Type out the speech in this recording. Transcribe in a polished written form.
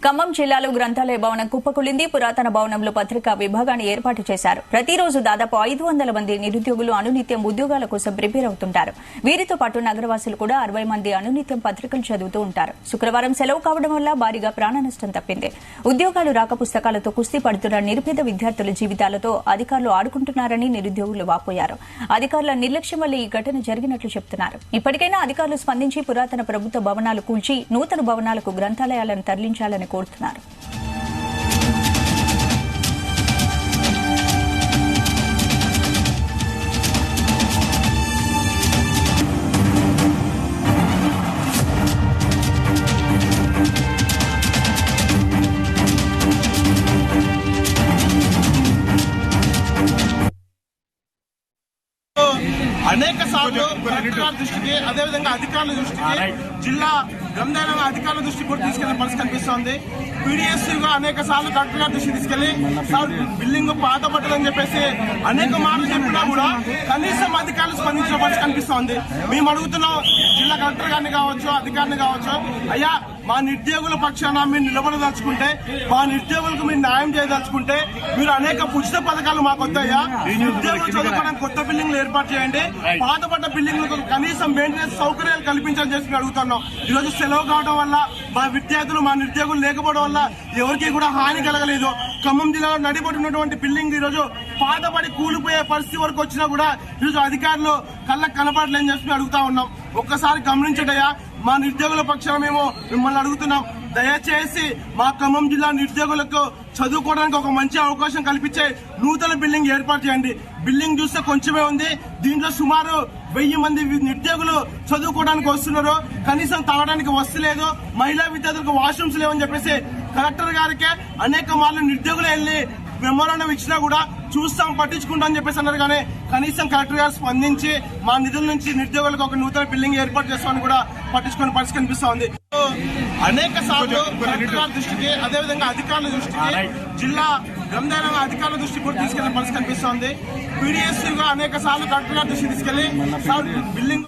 ఖమ్మం జిల్లాలో గ్రంథాలయ భవనం కుప్పకూలింది. పురాతన భవనంలో పత్రికా విభాగాన్ని ఏర్పాటు చేశారు. ప్రతిరోజు దాదాపు 500 మంది నిరుద్యోగులు అనునిత్యం ఉద్యోగాల కోసం ప్రిపేర్ అవుతుంటారు. వీరితో పాటు నగరవాసులు కూడా 60 మంది అనునిత్యం పత్రికలు చదువుతూ ఉంటారు. శుక్రవారం సెలవు కావడం వల్ల భారీగా ప్రాణ నష్టం తప్పింది. ఉద్యోగాలు రాక పుస్తకాలతో కుస్తీ పడుతున్న నిరుపేద విద్యార్థుల జీవితాలతో అధికారులు ఆడుకుంటున్నారని నిరుద్యోగులు వాపోయారు. అధికారుల నిర్లక్ష్యం వల్ల ఈ ఘటన జరిగినట్లు చెబుతున్నారు. ఇప్పటికైనా అధికారులు స్పందించి పురాతన ప్రభుత్వ భవనాలు కూల్చి నూతన భవనాలకు గ్రంథాలయాలను తరలించాలని కోరుతున్నారు. అనేక సార్లు కలెక్టర్ దృష్టికి అదేవిధంగా అధికారుల దృష్టికి జిల్లా గ్రంథాలయ అధికారుల దృష్టికి కూడా తీసుకెళ్లిన పరిస్థితి కనిపిస్తోంది. పీడీఎస్గా అనేక సార్లు కలెక్టర్ గారి దృష్టికి తీసుకెళ్లి సార్ బిల్డింగ్ పాత పట్టదని చెప్పేసి అనేక మాటలు చెప్పినా కూడా కనీసం అధికారులు స్పందించిన పరిస్థితి కనిపిస్తోంది. మేము అడుగుతున్నాం జిల్లా కలెక్టర్ గారిని కావచ్చు, అధికారిని కావచ్చు, అయ్యా మా నిరుద్యోగుల పక్షాన మీరు నిలబడదలుచుకుంటే, మా నిరుద్యోగులకు మీరు న్యాయం చేయదలుచుకుంటే మీరు అనేక ఉచిత పథకాలు మాకు వద్దాయా, నిరుద్యోగులు చదువుకోవడానికి కొత్త బిల్డింగ్లు ఏర్పాటు చేయండి, పాతపడ్డ బిల్డింగ్లకు కనీసం మెయింటెనెన్స్ సౌకర్యాలు కల్పించాలని చెప్పి అడుగుతున్నాం. ఈరోజు సెలవు కావడం వల్ల మా విద్యార్థులు మా నిరుద్యోగులు లేకపోవడం వల్ల ఎవరికి కూడా హాని కలగలేదు. ఖమ్మం జిల్లాలో నడిపడుతున్నటువంటి బిల్డింగ్ ఈరోజు పాతపడి కూలిపోయే పరిస్థితి వరకు వచ్చినా కూడా ఈరోజు అధికారులు కళ్ళకు కనపడలేని చెప్పి అడుగుతా ఉన్నాం. ఒక్కసారి గమనించడయ్యా, మా నిరుద్యోగుల పక్షాన మేము మిమ్మల్ని అడుగుతున్నాం, దయచేసి మా ఖమ్మం జిల్లా నిరుద్యోగులకు చదువుకోవడానికి ఒక మంచి అవకాశం కల్పించే నూతన బిల్డింగ్ ఏర్పాటు చేయండి. బిల్డింగ్ చూస్తే కొంచెమే ఉంది, దీంట్లో సుమారు 1000 మంది నిరుద్యోగులు చదువుకోవడానికి వస్తున్నారు. కనీసం తాగడానికి వస్తు లేదు, మహిళా విద్యార్థులకు వాష్రూమ్స్ లేవని చెప్పేసి కలెక్టర్ గారికి అనేక మార్లు నిరుద్యోగులు వెళ్లి మెమోరాండం ఇచ్చినా కూడా చూస్తాం, పట్టించుకుంటాం అని చెప్పేసి అన్నారు. కానీ కనీసం కలెక్టర్ గారు స్పందించి మా నిధుల నుంచి నిరుద్యోగులకు ఒక నూతన బిల్డింగ్ ఏర్పాటు చేస్తామని కూడా పట్టించుకునే పరిస్థితి కనిపిస్తోంది. అనేక సార్లు కలెక్టర్ గారి దృష్టికి అదేవిధంగా అధికారుల దృష్టికి జిల్లా గ్రంథాలయ అధికారుల దృష్టికి కూడా తీసుకెళ్లిన పరిస్థితి కనిపిస్తోంది. పీడీఎస్గా అనేక సార్లు కలెక్టర్ గారి దృష్టికి తీసుకెళ్లి సార్ బిల్డింగ్